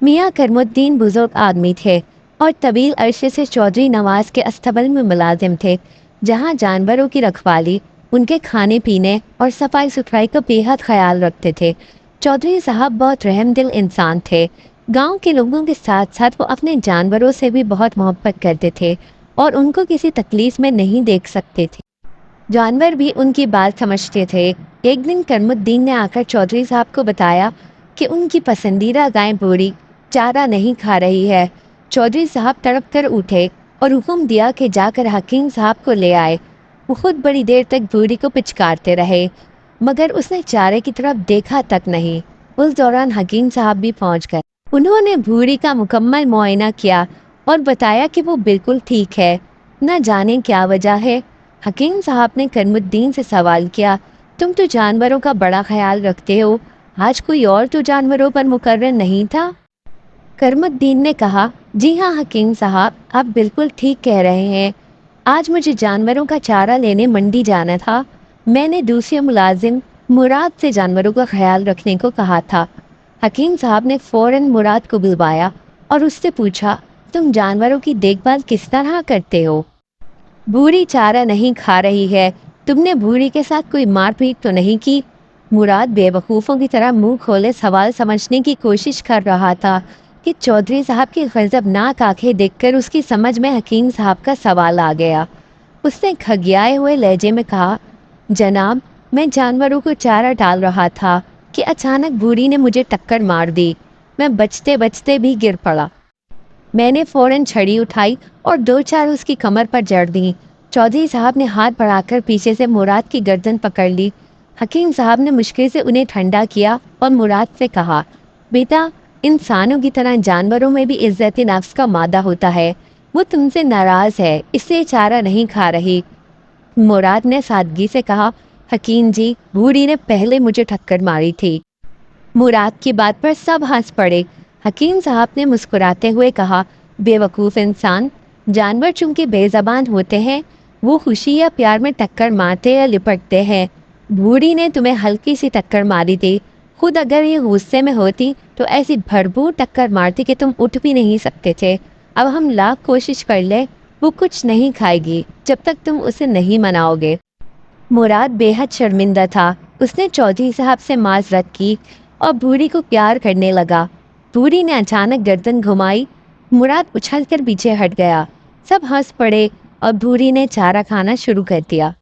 मियाँ करमुद्दीन बुजुर्ग आदमी थे और तवील अरसे से चौधरी नवाज के अस्तबल में मुलाजिम थे, जहाँ जानवरों की रखवाली, उनके खाने पीने और सफाई सुथराई का बेहद ख्याल रखते थे। चौधरी साहब बहुत रहमदिल इंसान थे। गांव के लोगों के साथ साथ वो अपने जानवरों से भी बहुत मोहब्बत करते थे और उनको किसी तकलीफ में नहीं देख सकते थे। जानवर भी उनकी बात समझते थे। एक दिन करमुद्दीन ने आकर चौधरी साहब को बताया कि उनकी पसंदीदा गाय बूढ़ी चारा नहीं खा रही है। चौधरी साहब तड़प कर उठे और हुक्म दिया कि जाकर हकीम साहब को ले आए। वो खुद बड़ी देर तक बूढ़ी को पिचकारते रहे, मगर उसने चारे की तरफ देखा तक नहीं। उस दौरान हकीम साहब भी पहुंच गए। उन्होंने बूढ़ी का मुकम्मल मुआयना किया और बताया कि वो बिल्कुल ठीक है। न जाने क्या वजह है। हकीम साहब ने करमुद्दीन से सवाल किया, तुम तो जानवरों का बड़ा ख्याल रखते हो, आज कोई और तो जानवरों पर मुकर्रर नहीं था? करमुद्दीन ने कहा, जी हाँ हकीम साहब, आप बिल्कुल ठीक कह रहे हैं। आज मुझे जानवरों का चारा लेने मंडी जाना था। मैंने दूसरे मुलाजिम मुराद से जानवरों का ख्याल रखने को कहा था। हकीम साहब ने फौरन मुराद को बुलवाया और उससे पूछा, तुम जानवरों की देखभाल किस तरह करते हो? बूढ़ी चारा नहीं खा रही है, तुमने बूढ़ी के साथ कोई मारपीट तो नहीं की? मुराद बेवकूफ़ों की तरह मुंह खोले सवाल समझने की कोशिश कर रहा था कि चौधरी साहब की गजबनाक आंखें देखकर उसकी समझ में हकीम साहब का सवाल आ गया। उसने खगियाए हुए लहजे में कहा, जनाब, मैं जानवरों को चारा डाल रहा था कि अचानक बूढ़ी ने मुझे टक्कर मार दी। मैं बचते बचते भी गिर पड़ा। मैंने फौरन छड़ी उठाई और दो चार उसकी कमर पर जड़ दी। चौधरी साहब ने हाथ बढ़ाकर पीछे से मुराद की गर्दन पकड़ ली। हकीम साहब ने मुश्किल से उन्हें ठंडा किया और मुराद से कहा, बेटा, इंसानों की तरह जानवरों में भी इज्जत नफ्स का मादा होता है। वो तुमसे नाराज है, इससे चारा नहीं खा रही। मुराद ने सादगी से कहा, हकीम जी, बूढ़ी ने पहले मुझे ठक्कर मारी थी। मुराद की बात पर सब हंस पड़े। हकीम साहब ने मुस्कुराते हुए कहा, बेवकूफ़ इंसान, जानवर चूंकि बेज़बान होते हैं, वो खुशी या प्यार में टक्कर मारते या लिपटते हैं। बूढ़ी ने तुम्हें हल्की सी टक्कर मारी थी। खुद अगर ये गुस्से में होती तो ऐसी भरपूर टक्कर मारती कि तुम उठ भी नहीं सकते थे। अब हम लाख कोशिश कर ले, वो कुछ नहीं खाएगी जब तक तुम उसे नहीं मनाओगे। मुराद बेहद शर्मिंदा था। उसने चौधरी साहब से माजरत की और बूढ़ी को प्यार करने लगा। बूढ़ी ने अचानक गर्दन घुमाई। मुराद उछलकर पीछे हट गया। सब हंस पड़े और बूढ़ी ने चारा खाना शुरू कर दिया।